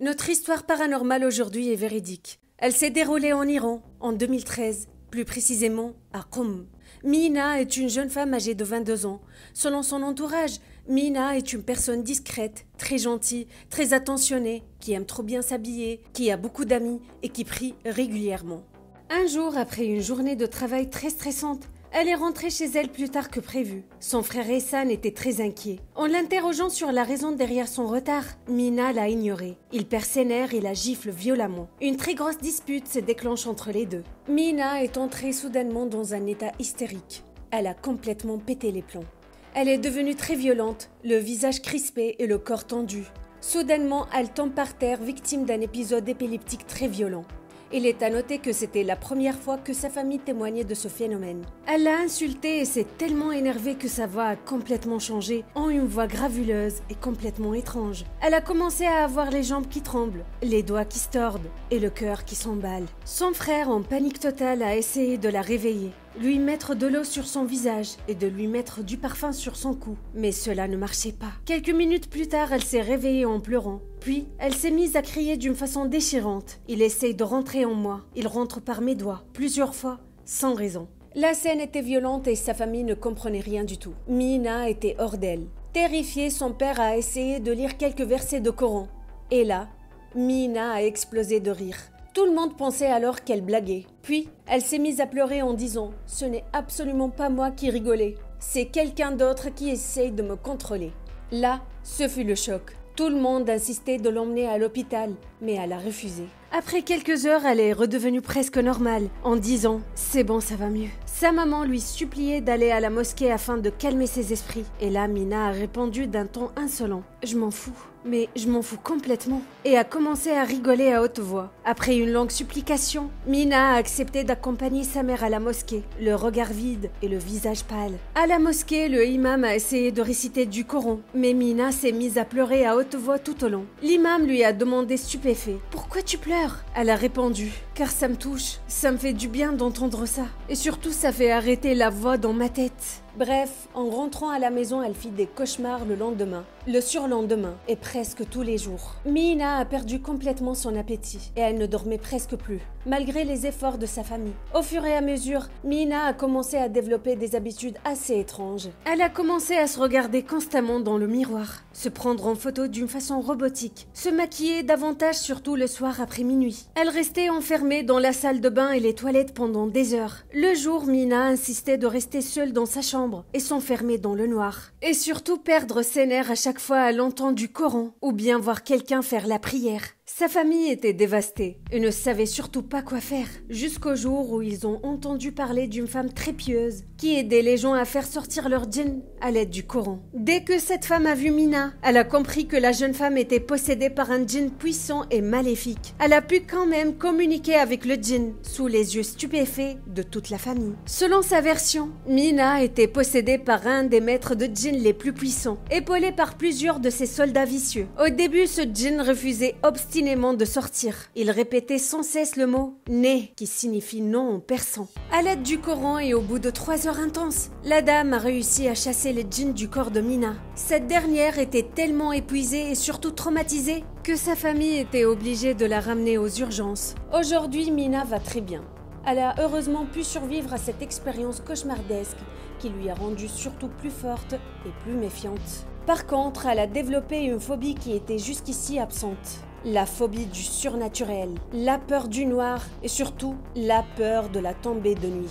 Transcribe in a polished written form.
Notre histoire paranormale aujourd'hui est véridique. Elle s'est déroulée en Iran, en 2013, plus précisément à Qom. Mina est une jeune femme âgée de 22 ans. Selon son entourage, Mina est une personne discrète, très gentille, très attentionnée, qui aime trop bien s'habiller, qui a beaucoup d'amis et qui prie régulièrement. Un jour, après une journée de travail très stressante, elle est rentrée chez elle plus tard que prévu. Son frère Ehsan était très inquiet. En l'interrogeant sur la raison derrière son retard, Mina l'a ignoré. Il perd ses nerfs et la gifle violemment. Une très grosse dispute se déclenche entre les deux. Mina est entrée soudainement dans un état hystérique. Elle a complètement pété les plombs. Elle est devenue très violente, le visage crispé et le corps tendu. Soudainement, elle tombe par terre, victime d'un épisode épileptique très violent. Il est à noter que c'était la première fois que sa famille témoignait de ce phénomène. Elle l'a insulté et s'est tellement énervée que sa voix a complètement changé en une voix gravuleuse et complètement étrange. Elle a commencé à avoir les jambes qui tremblent, les doigts qui se tordent et le cœur qui s'emballe. Son frère, en panique totale, a essayé de la réveiller, lui mettre de l'eau sur son visage et de lui mettre du parfum sur son cou. Mais cela ne marchait pas. Quelques minutes plus tard, elle s'est réveillée en pleurant. Puis, elle s'est mise à crier d'une façon déchirante. Il essaye de rentrer en moi. Il rentre par mes doigts, plusieurs fois, sans raison. La scène était violente et sa famille ne comprenait rien du tout. Mina était hors d'elle. Terrifiée, son père a essayé de lire quelques versets de Coran. Et là, Mina a explosé de rire. Tout le monde pensait alors qu'elle blaguait. Puis, elle s'est mise à pleurer en disant « Ce n'est absolument pas moi qui rigolais. C'est quelqu'un d'autre qui essaye de me contrôler. » Là, ce fut le choc. Tout le monde insistait de l'emmener à l'hôpital, mais elle a refusé. Après quelques heures, elle est redevenue presque normale, en disant « C'est bon, ça va mieux ». Sa maman lui suppliait d'aller à la mosquée afin de calmer ses esprits. Et là, Mina a répondu d'un ton insolent « Je m'en fous ». Mais je m'en fous complètement. Et a commencé à rigoler à haute voix. Après une longue supplication, Mina a accepté d'accompagner sa mère à la mosquée, le regard vide et le visage pâle. À la mosquée, le imam a essayé de réciter du Coran, mais Mina s'est mise à pleurer à haute voix tout au long. L'imam lui a demandé stupéfait « Pourquoi tu pleures ?» Elle a répondu « Car ça me touche, ça me fait du bien d'entendre ça. Et surtout, ça fait arrêter la voix dans ma tête. » Bref, en rentrant à la maison, elle fit des cauchemars le lendemain, le surlendemain et presque tous les jours. Mina a perdu complètement son appétit et elle ne dormait presque plus, malgré les efforts de sa famille. Au fur et à mesure, Mina a commencé à développer des habitudes assez étranges. Elle a commencé à se regarder constamment dans le miroir, se prendre en photo d'une façon robotique, se maquiller davantage surtout le soir après minuit. Elle restait enfermée dans la salle de bain et les toilettes pendant des heures. Le jour, Mina insistait de rester seule dans sa chambre et s'enfermer dans le noir. Et surtout perdre ses nerfs à chaque fois à l'entendre du Coran ou bien voir quelqu'un faire la prière. Sa famille était dévastée et ne savait surtout pas quoi faire, jusqu'au jour où ils ont entendu parler d'une femme très pieuse qui aidait les gens à faire sortir leur djinn à l'aide du Coran. Dès que cette femme a vu Mina, elle a compris que la jeune femme était possédée par un djinn puissant et maléfique. Elle a pu quand même communiquer avec le djinn sous les yeux stupéfaits de toute la famille. Selon sa version, Mina était possédée par un des maîtres de djinn les plus puissants, épaulé par plusieurs de ses soldats vicieux. Au début, ce djinn refusait obstinément de sortir. Il répétait sans cesse le mot « né » qui signifie non en persan. À l'aide du Coran et au bout de 3 heures intenses, la dame a réussi à chasser les djinns du corps de Mina. Cette dernière était tellement épuisée et surtout traumatisée que sa famille était obligée de la ramener aux urgences. Aujourd'hui, Mina va très bien. Elle a heureusement pu survivre à cette expérience cauchemardesque qui lui a rendue surtout plus forte et plus méfiante. Par contre, elle a développé une phobie qui était jusqu'ici absente. La phobie du surnaturel, la peur du noir et surtout la peur de la tombée de nuit.